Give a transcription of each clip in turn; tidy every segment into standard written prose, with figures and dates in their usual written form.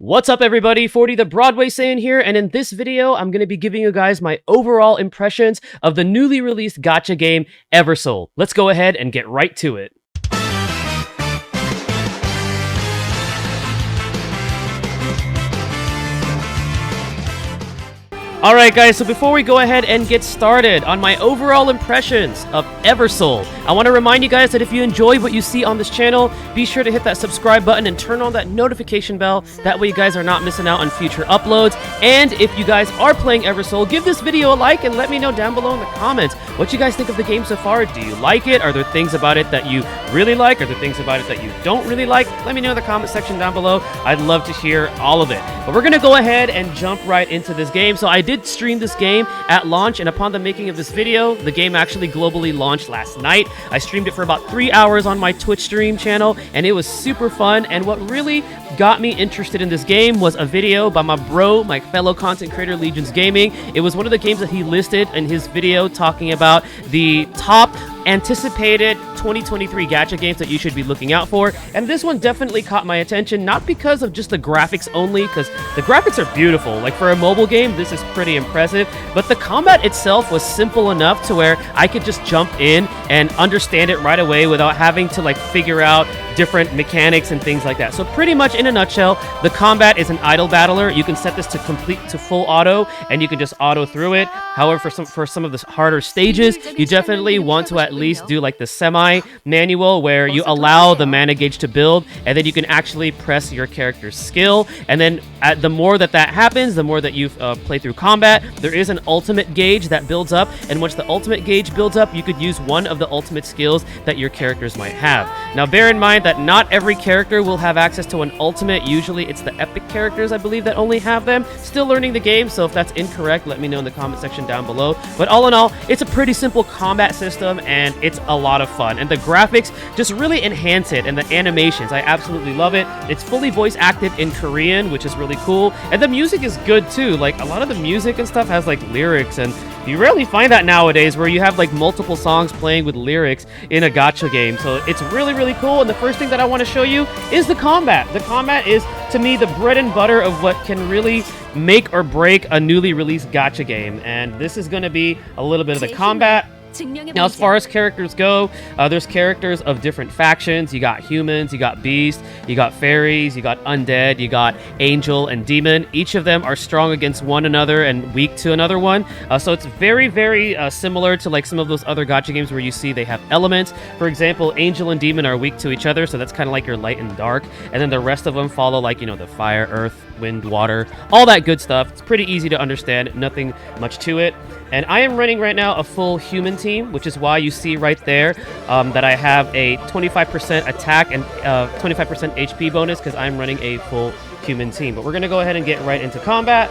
What's up everybody, 40 the Broadway Saiyan here, and in this video I'm going to be giving you guys my overall impressions of the newly released gacha game Eversoul. Let's go ahead and get right to it. Alright guys, so before we go ahead and get started on my overall impressions of Eversoul, I want to remind you guys that if you enjoy what you see on this channel, be sure to hit that subscribe button and turn on that notification bell. That way you guys are not missing out on future uploads. And if you guys are playing Eversoul, give this video a like and let me know down below in the comments what you guys think of the game so far. Do you like it? Are there things about it that you really like? Are there things about it that you don't really like? Let me know in the comment section down below. I'd love to hear all of it. But we're going to go ahead and jump right into this game. So I did stream this game at launch, and upon the making of this video, the game actually globally launched last night. I streamed it for about 3 hours on my Twitch stream channel, and it was super fun. And what really got me interested in this game was a video by my bro, my fellow content creator, Legions Gaming. It was one of the games that he listed in his video talking about the top anticipated 2023 gacha games that you should be looking out for, and this one definitely caught my attention, not because of just the graphics only, because the graphics are beautiful. Like, for a mobile game, this is pretty impressive, but the combat itself was simple enough to where I could just jump in and understand it right away without having to like figure out different mechanics and things like that. So pretty much in a nutshell, the combat is an idle battler. You can set this to complete to full auto, and you can just auto through it. However, for some of the harder stages, you definitely want to at least do like the semi-manual, where you allow the mana gauge to build, and then you can actually press your character's skill. And then the more that happens, the more that you play through combat, there is an ultimate gauge that builds up, and once the ultimate gauge builds up, you could use one of the ultimate skills that your characters might have. Now, bear in mind that not every character will have access to an ultimate. Usually it's the epic characters, I believe, that only have them. Still learning the game, so if that's incorrect, let me know in the comment section down below. But all in all, it's a pretty simple combat system, and it's a lot of fun. And the graphics just really enhance it, and the animations, I absolutely love it. It's fully voice acted in Korean, which is really cool. And the music is good too. Like, a lot of the music and stuff has like lyrics, and you rarely find that nowadays, where you have like multiple songs playing with lyrics in a gacha game. So it's really, really cool. And the first thing that I want to show you is the combat. The combat is, to me, the bread and butter of what can really make or break a newly released gacha game. And this is going to be a little bit of the combat. Now, as far as characters go, there's characters of different factions. You got humans, you got beasts, you got fairies, you got undead, you got angel and demon. Each of them are strong against one another and weak to another one. So it's very, very similar to like some of those other gacha games where you see they have elements. For example, angel and demon are weak to each other, so that's kind of like your light and dark. And then the rest of them follow, like, you know, the fire, earth, wind, water, all that good stuff. It's pretty easy to understand, nothing much to it. And I am running right now a full human team, which is why you see right there that I have a 25% attack and 25% HP bonus, because I'm running a full human team. But we're going to go ahead and get right into combat.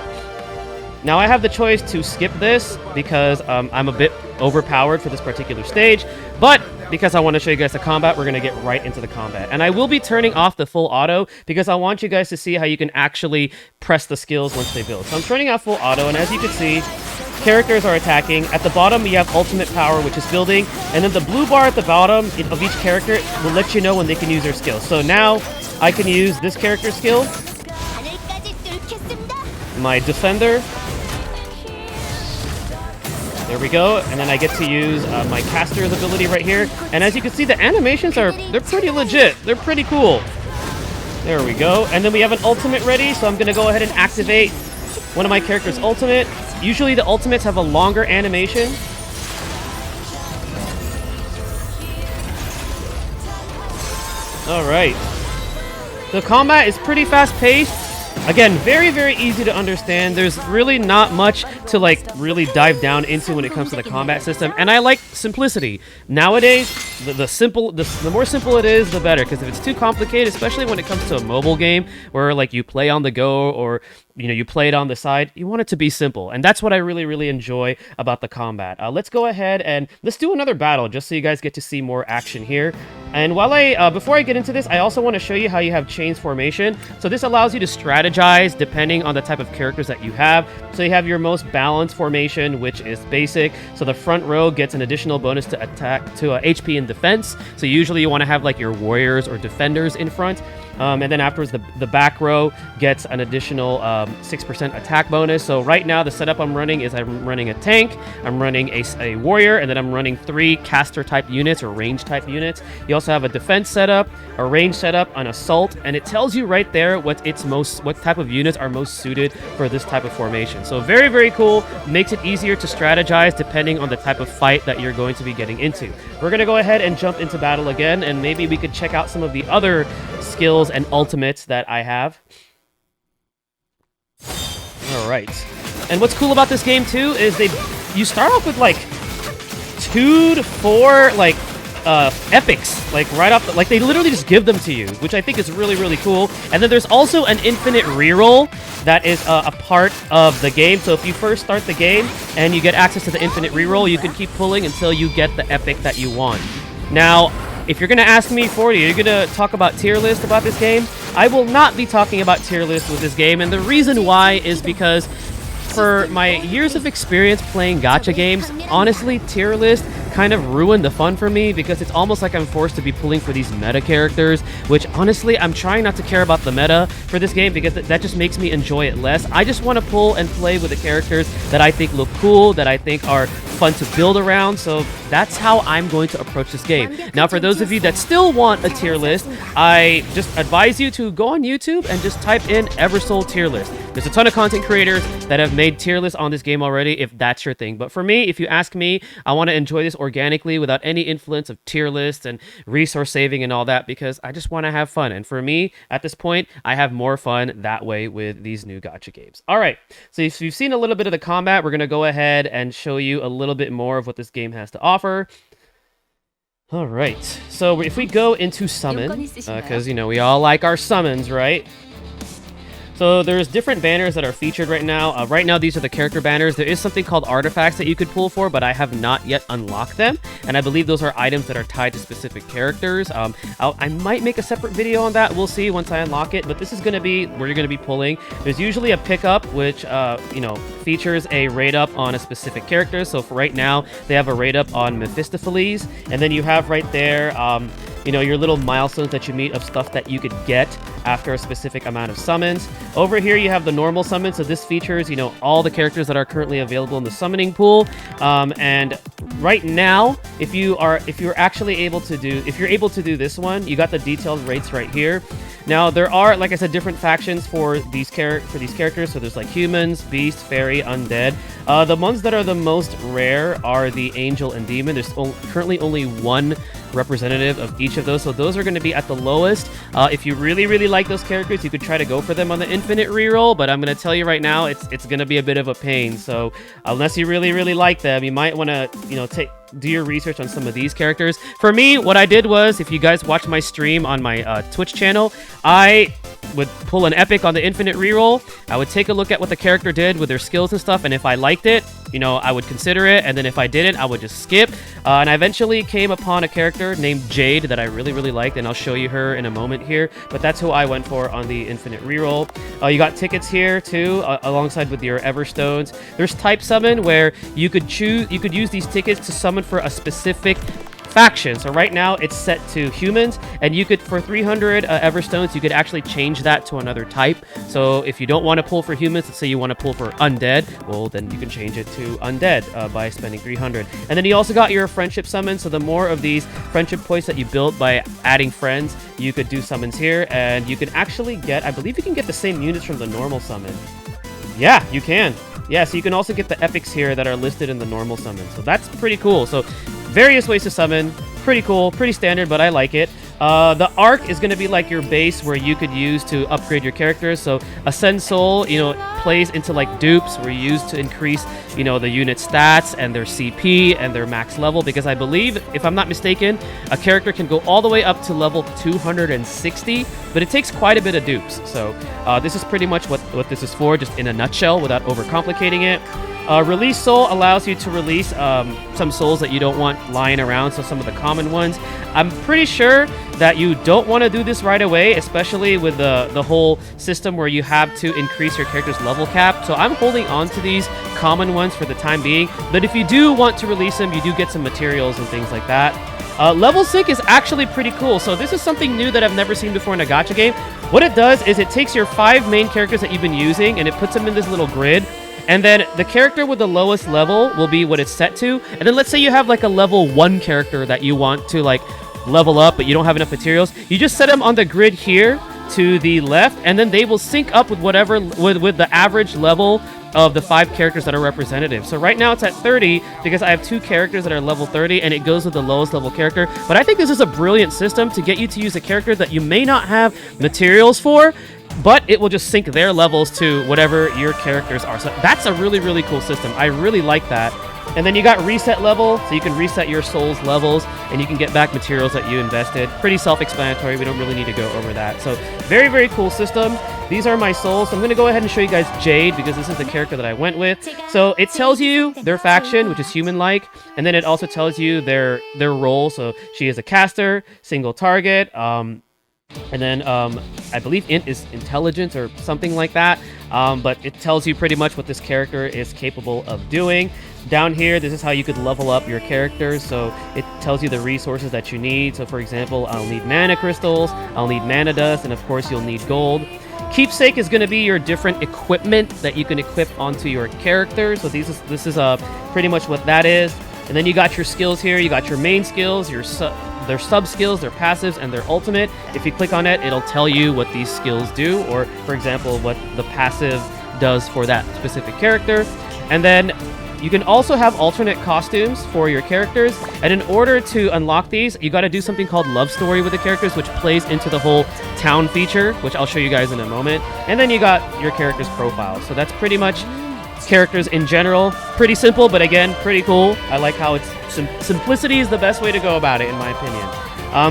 Now, I have the choice to skip this because I'm a bit overpowered for this particular stage, but because I want to show you guys the combat, we're going to get right into the combat. And I will be turning off the full auto because I want you guys to see how you can actually press the skills once they build. So I'm turning off full auto, and as you can see, characters are attacking. At the bottom, you have ultimate power, which is building, and then the blue bar at the bottom of each character will let you know when they can use their skills. So now I can use this character's skill, my defender. There we go, and then I get to use my caster's ability right here. And as you can see, the animations they're pretty legit. They're pretty cool. There we go. And then we have an ultimate ready, so I'm going to go ahead and activate one of my character's ultimate. Usually the ultimates have a longer animation. Alright. The combat is pretty fast-paced. Again, very, very easy to understand. There's really not much to like really dive down into when it comes to the combat system, and I like simplicity. Nowadays, the more simple it is, the better, because if it's too complicated, especially when it comes to a mobile game where like you play on the go, or you know, you play it on the side, you want it to be simple. And that's what I really, really enjoy about the combat. Let's go ahead and let's do another battle just so you guys get to see more action here. And while before I get into this, I also want to show you how you have chains formation. So this allows you to strategize depending on the type of characters that you have. So you have your most balanced formation, which is basic. So the front row gets an additional bonus to attack, to HP and defense. So usually you want to have like your warriors or defenders in front. And then afterwards, the back row gets an additional 6% attack bonus. So right now, the setup I'm running is I'm running a tank, I'm running a warrior, and then I'm running 3 caster type units or range type units. You also have a defense setup, a range setup, an assault, and it tells you right there what type of units are most suited for this type of formation. So very, very cool. Makes it easier to strategize depending on the type of fight that you're going to be getting into. We're going to go ahead and jump into battle again, and maybe we could check out some of the other skills and ultimates that I have. All right. And what's cool about this game too is you start off with like 2 to 4 like epics, like right off like they literally just give them to you, which I think is really, really cool. And then there's also an infinite reroll that is a part of the game. So if you first start the game and you get access to the infinite reroll, you can keep pulling until you get the epic that you want. Now, if you're going to ask me, 40, you're going to talk about tier list about this game, I will not be talking about tier list with this game. And the reason why is because for my years of experience playing gacha games, honestly, tier list kind of ruined the fun for me because it's almost like I'm forced to be pulling for these meta characters, which honestly, I'm trying not to care about the meta for this game because that just makes me enjoy it less. I just want to pull and play with the characters that I think look cool, that I think are fun to build around, so that's how I'm going to approach this game. Now, for those of you that still want a tier list, I just advise you to go on YouTube and just type in Eversoul tier list. There's a ton of content creators that have made tier lists on this game already, if that's your thing. But for me, if you ask me, I want to enjoy this organically without any influence of tier lists and resource saving and all that because I just want to have fun. And for me, at this point, I have more fun that way with these new gacha games. All right, so if you've seen a little bit of the combat, we're going to go ahead and show you a little bit more of what this game has to offer. All right, so if we go into summon, because, you know, we all like our summons, right? So there's different banners that are featured right now. Right now, these are the character banners. There is something called artifacts that you could pull for, but I have not yet unlocked them. And I believe those are items that are tied to specific characters. I might make a separate video on that. We'll see once I unlock it. But this is going to be where you're going to be pulling. There's usually a pickup, which, you know, features a rate up on a specific character. So for right now, they have a rate up on Mephistopheles. And then you have right there, you know, your little milestones that you meet of stuff that you could get after a specific amount of summons. Over here, you have the normal summons. So this features, you know, all the characters that are currently available in the summoning pool. And right now, if you're able to do this one, you got the detailed rates right here. Now, there are, like I said, different factions for these characters. So there's like humans, beast, fairy, undead. The ones that are the most rare are the angel and demon. There's currently only one representative of each of those, so those are going to be at the lowest. If you really, really like those characters, you could try to go for them on the infinite reroll, but I'm going to tell you right now, it's going to be a bit of a pain. So unless you really, really like them, you might want to, you know, do your research on some of these characters. For me, what I did was, if you guys watch my stream on my Twitch channel, I would pull an epic on the infinite reroll. I would take a look at what the character did with their skills and stuff, and if I liked it, you know, I would consider it, and then if I didn't, I would just skip. And I eventually came upon a character named Jade that I really, really liked, and I'll show you her in a moment here, but that's who I went for on the infinite reroll. You got tickets here too, alongside with your Everstones. There's type summon, where you could use these tickets to summon for a specific faction. So right now it's set to humans, and you could, for 300 Everstones, you could actually change that to another type. So if you don't want to pull for humans, let's say you want to pull for undead, well, then you can change it to undead by spending 300. And then you also got your friendship summons. So the more of these friendship points that you build by adding friends, you could do summons here, and you can actually get, I believe you can get the same units from the normal summon. Yeah, you can. Yeah, so you can also get the epics here that are listed in the normal summon. So that's pretty cool. So various ways to summon. Pretty cool, pretty standard, but I like it. The arc is going to be like your base where you could use to upgrade your characters. So Ascend Soul, you know, plays into like dupes where you use to increase, you know, the unit stats and their CP and their max level. Because I believe, if I'm not mistaken, a character can go all the way up to level 260, but it takes quite a bit of dupes. So this is pretty much what this is for, just in a nutshell, without overcomplicating it. Release Soul allows you to release some souls that you don't want lying around, so some of the common ones. I'm pretty sure that you don't want to do this right away, especially with the whole system where you have to increase your character's level cap. So I'm holding on to these common ones for the time being, but if you do want to release them, you do get some materials and things like that. Level sync is actually pretty cool. So this is something new that I've never seen before in a gacha game. What it does is it takes your 5 main characters that you've been using and it puts them in this little grid. And then the character with the lowest level will be what it's set to. And then let's say you have like a level 1 character that you want to like level up, but you don't have enough materials. You just set them on the grid here to the left, and then they will sync up with whatever with the average level of the 5 characters that are representative. So right now it's at 30 because I have 2 characters that are level 30 and it goes with the lowest level character. But I think this is a brilliant system to get you to use a character that you may not have materials for, but it will just sync their levels to whatever your characters are. So that's a really, really cool system. I really like that. And then you got reset level, so you can reset your soul's levels and you can get back materials that you invested. Pretty self-explanatory. We don't really need to go over that. So very, very cool system. These are my souls. So I'm going to go ahead and show you guys Jade because this is the character that I went with. So it tells you their faction, which is human-like, and then it also tells you their role. So she is a caster, single target, and then I believe int is intelligence or something like that. But it tells you pretty much what this character is capable of doing. Down here, this is how you could level up your characters. So it tells you the resources that you need. So for example, I'll need mana crystals, I'll need mana dust, and of course you'll need gold. Keepsake is going to be your different equipment that you can equip onto your character. So this is pretty much what that is. And then you got your skills here. You got your main skills, their sub skills, their passives, and their ultimate. If you click on it, it'll tell you what these skills do, or for example, what the passive does for that specific character. And then you can also have alternate costumes for your characters. And in order to unlock these, you got to do something called Love Story with the characters, which plays into the whole town feature, which I'll show you guys in a moment. And then you got your character's profile. So that's pretty much characters in general. Pretty simple, but again, pretty cool. I like how it's simplicity is the best way to go about it, in my opinion.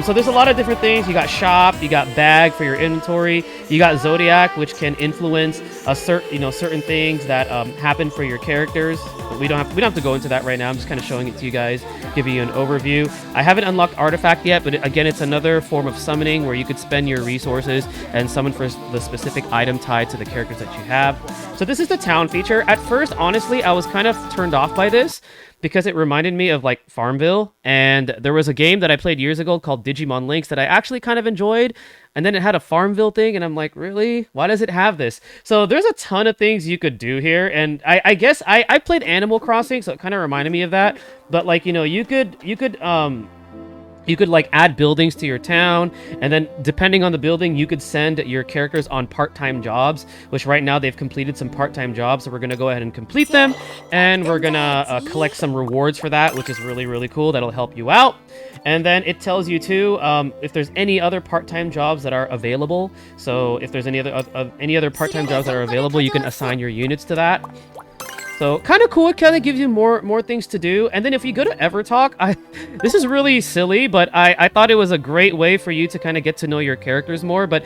So there's a lot of different things. You got shop, you got bag for your inventory, you got zodiac, which can influence certain things that happen for your characters. But we don't have to go into that right now. I'm just kind of showing it to you guys, giving you an overview. I haven't unlocked artifact yet, but again, it's another form of summoning where you could spend your resources and summon for the specific item tied to the characters that you have. So this is the town feature. At first, honestly, I was kind of turned off by this, because it reminded me of like Farmville, and there was a game that I played years ago called Digimon Links that I actually kind of enjoyed, and then it had a Farmville thing, and I'm like, really? Why does it have this? So there's a ton of things you could do here, and I guess I played Animal Crossing, so it kind of reminded me of that, but like, you could like add buildings to your town, and then depending on the building, you could send your characters on part-time jobs, which right now they've completed some part-time jobs. So we're going to go ahead and complete them, and we're going to collect some rewards for that, which is really, really cool. That'll help you out. And then it tells you too, if there's any other part-time jobs that are available. So if there's any other part-time jobs that are available, you can assign your units to that. So kind of cool. It kind of gives you more things to do. And then if you go to Evertalk, this is really silly, but I thought it was a great way for you to kind of get to know your characters more. But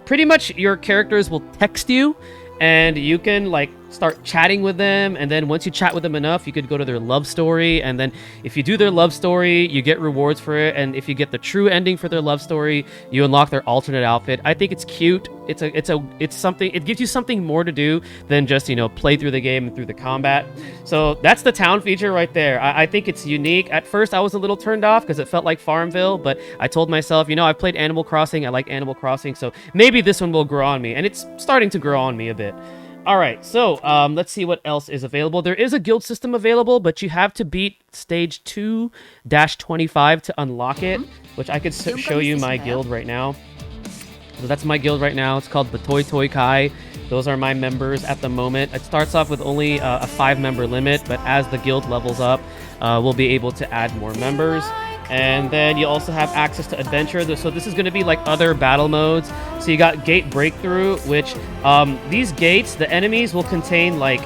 pretty much your characters will text you, and you can like start chatting with them, and then once you chat with them enough, you could go to their love story, and then if you do their love story, you get rewards for it, and if you get the true ending for their love story, you unlock their alternate outfit. I think it's cute. It's something. It gives you something more to do than just play through the game and through the combat. So that's the town feature right there. I think it's unique. At first I was a little turned off because it felt like Farmville, but I told myself, I've played Animal Crossing, I like Animal Crossing, so maybe this one will grow on me, and it's starting to grow on me a bit. Alright, so let's see what else is available. There is a guild system available, but you have to beat stage 2-25 to unlock it, which I could show you my guild right now. So that's my guild right now. It's called the Toy Toy Kai. Those are my members at the moment. It starts off with only a 5-member limit, but as the guild levels up, we'll be able to add more members. And then you also have access to adventure. So this is going to be like other battle modes. So you got gate breakthrough, which these gates, the enemies will contain like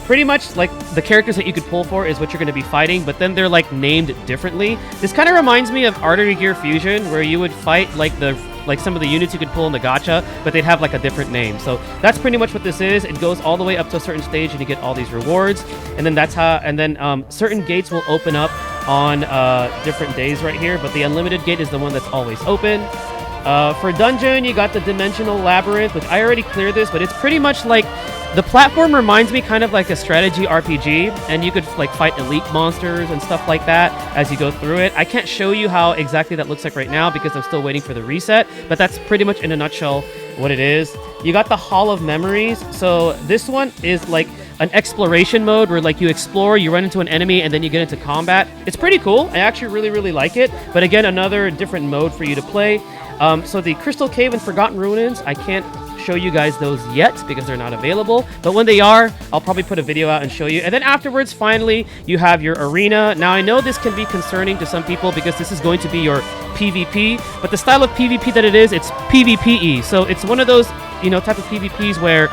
pretty much like the characters that you could pull for is what you're going to be fighting, but then they're like named differently. This kind of reminds me of Artery Gear Fusion, where you would fight like some of the units you could pull in the gacha, but they'd have like a different name. So that's pretty much what this is. It goes all the way up to a certain stage and you get all these rewards. And then certain gates will open up on different days right here, but the unlimited gate is the one that's always open. For dungeon, you got the Dimensional Labyrinth, which I already cleared this, but it's pretty much like The platform reminds me kind of like a strategy RPG, and you could like fight elite monsters and stuff like that as you go through it. I can't show you how exactly that looks like right now because I'm still waiting for the reset, but that's pretty much in a nutshell what it is. You got the Hall of Memories. So this one is like an exploration mode where like you explore, you run into an enemy, and then you get into combat. It's pretty cool. I actually really like it. But again, another different mode for you to play. So the Crystal Cave and Forgotten Ruins, I can't show you guys those yet because they're not available, but when they are, I'll probably put a video out and show you. And then afterwards, finally, you have your arena. Now I know this can be concerning to some people because this is going to be your PvP, but the style of PvP that it is, it's PvPE. So it's one of those, you know, type of PvPs where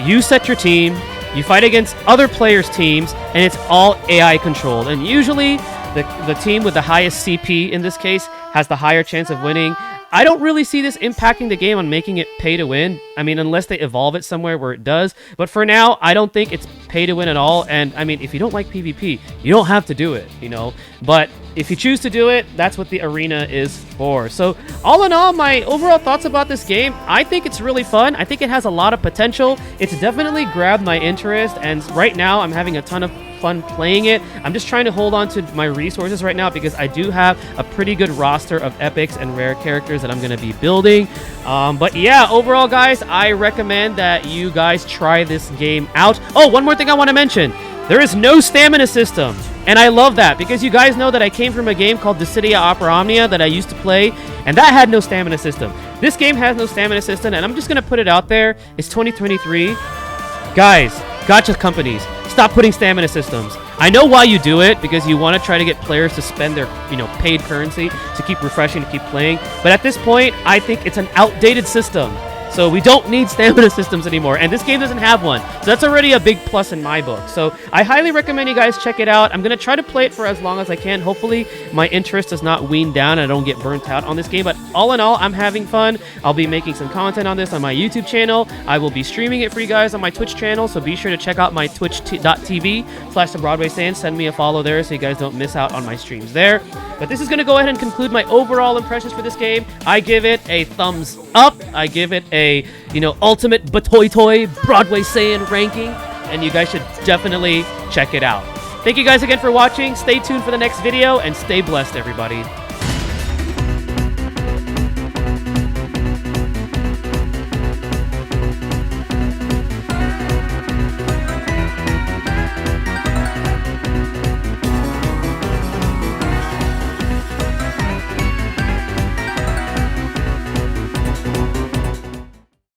you set your team, you fight against other players' teams, and it's all AI controlled. And usually the team with the highest CP in this case has the higher chance of winning. I don't really see this impacting the game on making it pay to win. I mean, unless they evolve it somewhere where it does. But for now, I don't think it's pay to win at all. And I mean, if you don't like PvP, you don't have to do it, you know. But if you choose to do it, that's what the arena is for. So all in all, my overall thoughts about this game, I think it's really fun. I think it has a lot of potential. It's definitely grabbed my interest. And right now, I'm having a ton of fun playing it. I'm just trying to hold on to my resources right now because I do have a pretty good roster of epics and rare characters that I'm going to be building. But yeah, overall, guys, I recommend that you guys try this game out. Oh, one more thing I want to mention. There is no stamina system. And I love that because you guys know that I came from a game called Dissidia Opera Omnia that I used to play, and that had no stamina system. This game has no stamina system, and I'm just going to put it out there. It's 2023. Guys, gacha companies, stop putting stamina systems. I know why you do it, because you want to try to get players to spend their, paid currency to keep refreshing, to keep playing. But at this point, I think it's an outdated system. So we don't need stamina systems anymore, and this game doesn't have one. So that's already a big plus in my book. So I highly recommend you guys check it out. I'm going to try to play it for as long as I can. Hopefully my interest does not wean down and I don't get burnt out on this game. But all in all, I'm having fun. I'll be making some content on this on my YouTube channel. I will be streaming it for you guys on my Twitch channel. So be sure to check out my twitch.tv/TheBroadwayStance. Send me a follow there so you guys don't miss out on my streams there. But this is going to go ahead and conclude my overall impressions for this game. I give it a thumbs up. I give it a ultimate Batoy Broadway Saiyan ranking, and you guys should definitely check it out. Thank you guys again for watching. Stay tuned for the next video, and stay blessed, everybody.